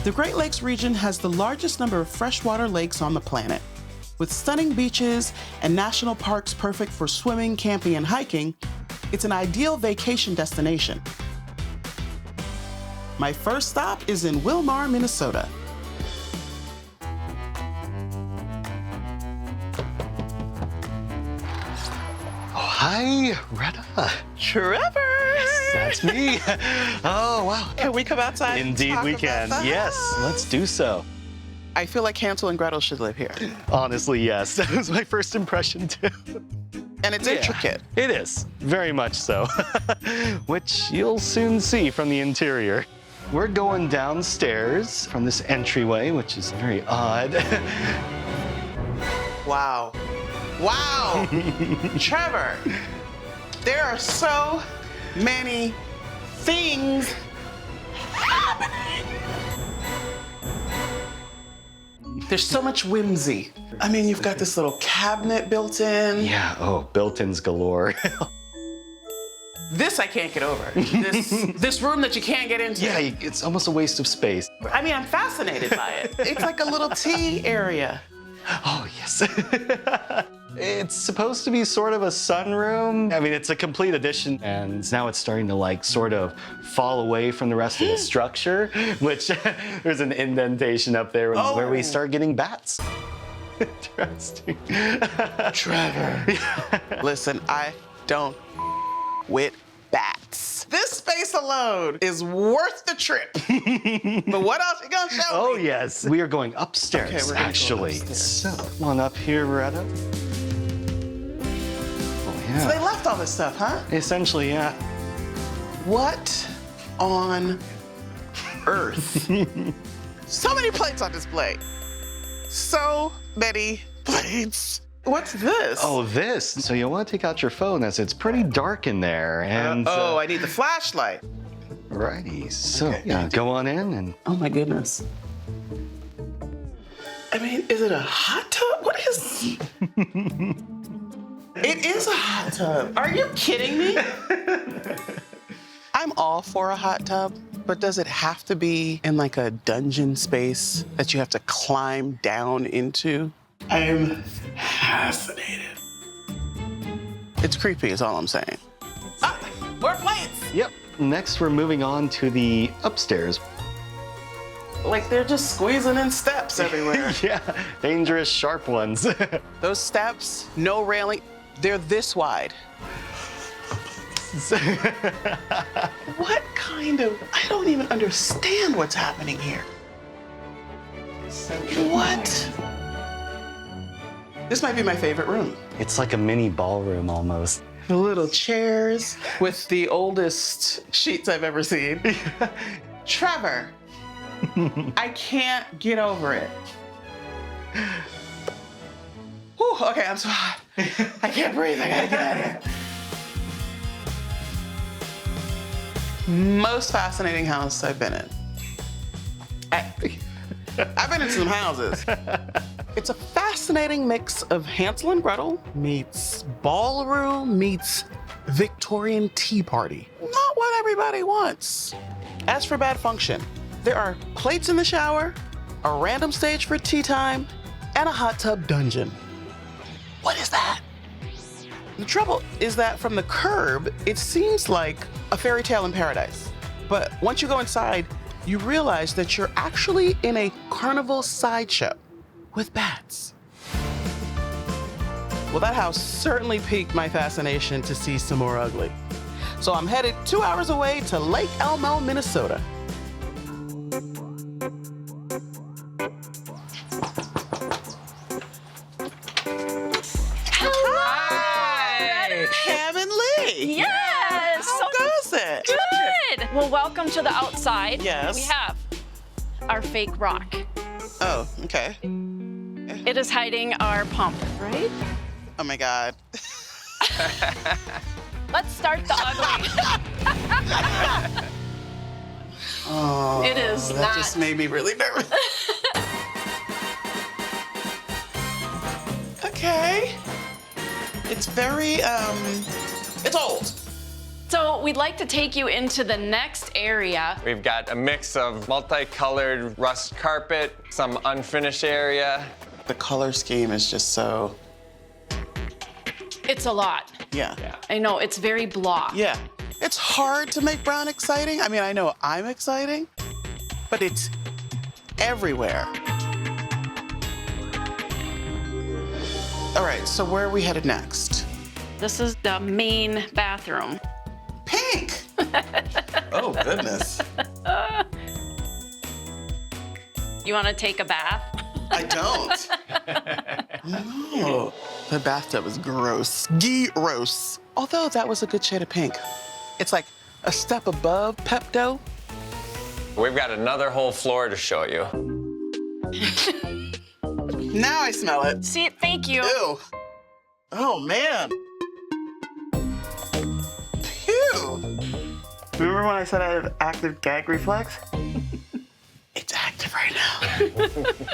The Great Lakes region has the largest number of freshwater lakes on the planet. With stunning beaches and national parks perfect for swimming, camping, and hiking, it's an ideal vacation destination. My first stop is in Wilmar, Minnesota. Hi, Retta. Trevor! Yes, that's me. Oh, wow. Can we come outside? Indeed we can. Yes, let's do so. I feel like Hansel and Gretel should live here. Honestly, yes. That was my first impression, too. And it's intricate. It is, very much so. Which you'll soon see from the interior. We're going downstairs from this entryway, which is very odd. Wow. Wow! Trevor, there are so many things happening. There's so much whimsy. I mean, you've got this little cabinet built in. Yeah, oh, built-ins galore. This I can't get over. This room that you can't get into. Yeah, it's almost a waste of space. I mean, I'm fascinated by it. It's like a little tea area. Oh, yes. It's supposed to be sort of a sunroom. I mean, it's a complete addition, and now it's starting to like sort of fall away from the rest of the structure, which there's an indentation up there where we start getting bats. Interesting. Trevor, listen, I don't with bats. This space alone is worth the trip. But what else you gonna show me? Oh, yes. We are going upstairs, Okay, we're gonna actually. go upstairs. So, come on up here, Retta. Oh, yeah. So they left all this stuff, huh? Essentially, yeah. What on earth? So many plates on display. So many plates. What's this? Oh, this. So you'll want to take out your phone as it's pretty dark in there. And I need the flashlight. righty. So Okay. yeah, go on in and Oh my goodness. I mean, is it a hot tub? What is? It is a hot tub. Are you kidding me? I'm all for a hot tub, but does it have to be in like a dungeon space that you have to climb down into? I'm fascinated. It's creepy is all I'm saying. Ah, more plates! yep. Next, we're moving on to the upstairs. Like they're just squeezing in steps everywhere. Yeah, dangerous, sharp ones. Those steps, no railing, they're this wide. What kind of, I don't even understand what's happening here. What? This might be my favorite room. It's like a mini ballroom almost. The little chairs with the oldest sheets I've ever seen. Trevor, I can't get over it. Whew, okay, I'm so hot. I can't breathe, I gotta get out of here. Most fascinating house I've been in. I've been in some houses. It's a fascinating mix of Hansel and Gretel meets ballroom meets Victorian tea party. Not what everybody wants. As for bad function, there are plates in the shower, a random stage for tea time, and a hot tub dungeon. What is that? The trouble is that from the curb, it seems like a fairy tale in paradise. But once you go inside, you realize that you're actually in a carnival sideshow with bats. Well, that house certainly piqued my fascination to see some more ugly. So I'm headed 2 hours away to Lake Elmo, Minnesota. Heavenly! Yes! How goes it? Good! Well, welcome to the outside. Yes. We have our fake rock. Oh, okay. It is hiding our pump, right? Oh my God. Let's start the ugly. Oh, It is that not. just made me really nervous. Okay. It's very, it's old. So we'd like to take you into the next area. We've got a mix of multicolored rust carpet, some unfinished area. The color scheme is just so, It's a lot. yeah. I know, it's very blah. Yeah. It's hard to make brown exciting. I mean, I know I'm exciting, but it's everywhere. All right, so where are we headed next? This is the main bathroom. Pink! Oh, goodness. You want to take a bath? I don't. No. The bathtub is gross. Gross. Although that was a good shade of pink. It's like a step above Pepto. We've got another whole floor to show you. Now I smell it. See, thank you. Ew. Oh, man. Phew. Remember when I said I had active gag reflex? It's active right now.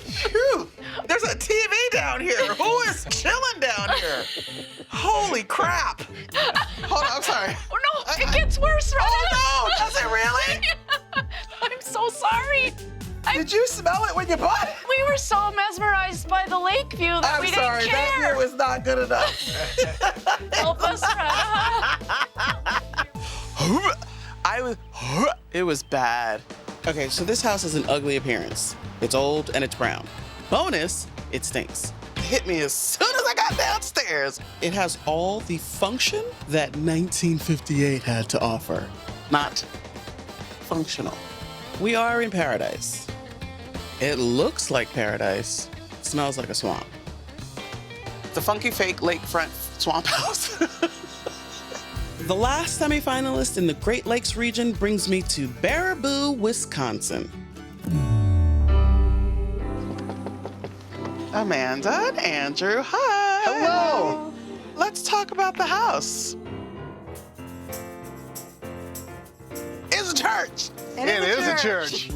Phew. There's a TV down here. Who is chilling down here? Holy crap. Hold on, I'm sorry. Oh no, it gets worse, Retta. Oh no, does it really? I'm so sorry. Did you smell it when you bought it? We were so mesmerized by the lake view that we I'm sorry, didn't that care. view was not good enough. Help us, Retta. It was bad. Okay, so this house has an ugly appearance. It's old and it's brown. Bonus, it stinks. It hit me as soon as I got downstairs. It has all the function that 1958 had to offer. Not functional. We are in paradise. It looks like paradise. It smells like a swamp. The funky fake lakefront swamp house. The last semifinalist in the Great Lakes region brings me to Baraboo, Wisconsin. Amanda and Andrew, hi. Hello. Let's talk about the house. It's a church. It is a church.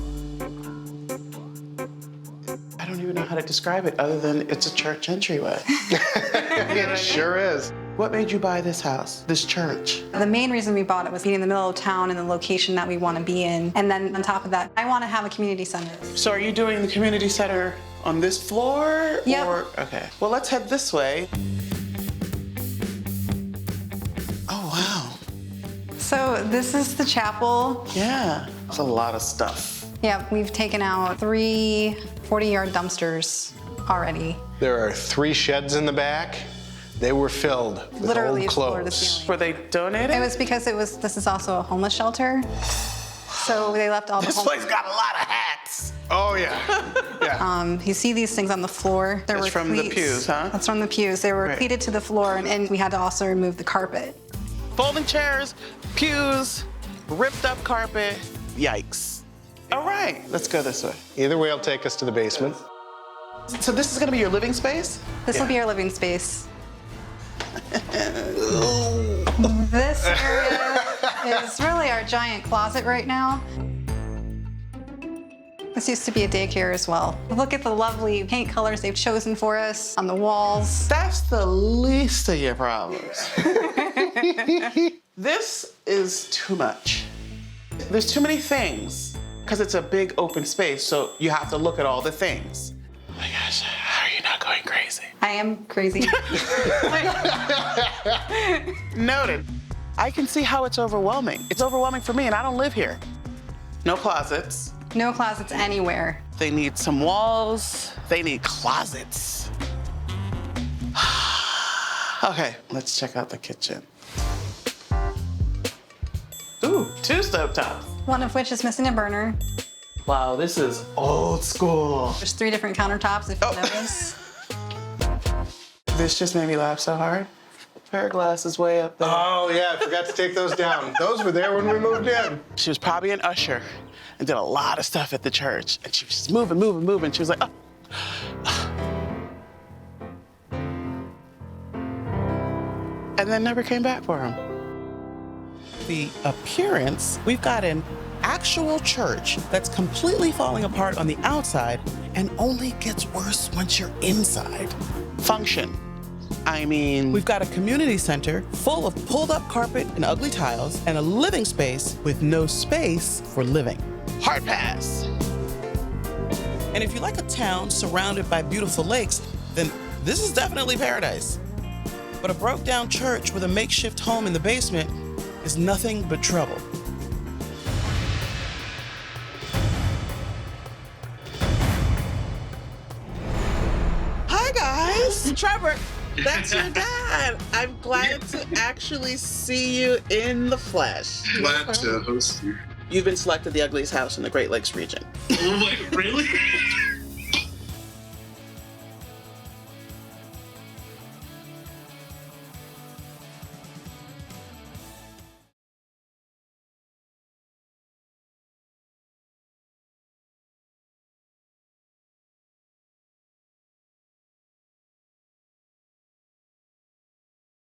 I don't even know how to describe it other than it's a church entryway. It sure is. What made you buy this house, this church? The main reason we bought it was being in the middle of town and the location that we want to be in. And then on top of that, I want to have a community center. So are you doing the community center on this floor? Yep. Or, okay. Well, let's head this way. Oh, wow. So this is the chapel. Yeah. It's a lot of stuff. Yeah, we've taken out 3 40-yard dumpsters already. There are 3 sheds in the back. They were filled with Literally old floor to clothes. ceiling. Were they donated? It was because this is also a homeless shelter. So they left all the This homeless. place got a lot of hats. Oh, yeah. Yeah. You see these things on the floor. There That's were from the cleats. pews, huh? That's from the pews. They were Right. pleated to the floor, and we had to also remove the carpet. Folding chairs, pews, ripped up carpet. Yikes. All right, let's go this way. Either way, will take us to the basement. So this is gonna be your living space? This will be our living space. This area is really our giant closet right now. This used to be a daycare as well. Look at the lovely paint colors they've chosen for us on the walls. That's the least of your problems. This is too much. There's too many things because it's a big open space, so you have to look at all the things. Oh my gosh, how are you not going crazy? I am crazy. Noted. I can see how it's overwhelming. It's overwhelming for me, and I don't live here. No closets. No closets anywhere. They need some walls. They need closets. Okay, let's check out the kitchen. Ooh, 2 stovetops. One of which is missing a burner. Wow, this is old school. There's 3 different countertops if you notice. This just made me laugh so hard. Pair of glasses way up there. Oh, yeah, I forgot to take those down. Those were there when we moved in. She was probably an usher and did a lot of stuff at the church. And she was just moving. She was like, oh. And then never came back for him. The appearance, we've got an actual church that's completely falling apart on the outside and only gets worse once you're inside. Function, I mean, we've got a community center full of pulled up carpet and ugly tiles and a living space with no space for living. Hard pass. And if you like a town surrounded by beautiful lakes, then this is definitely paradise. But a broke down church with a makeshift home in the basement is nothing but trouble. Hi guys, Trevor, that's your dad. I'm glad to actually see you in the flesh. Glad to host you. You've been selected the ugliest house in the Great Lakes region. Oh my, really?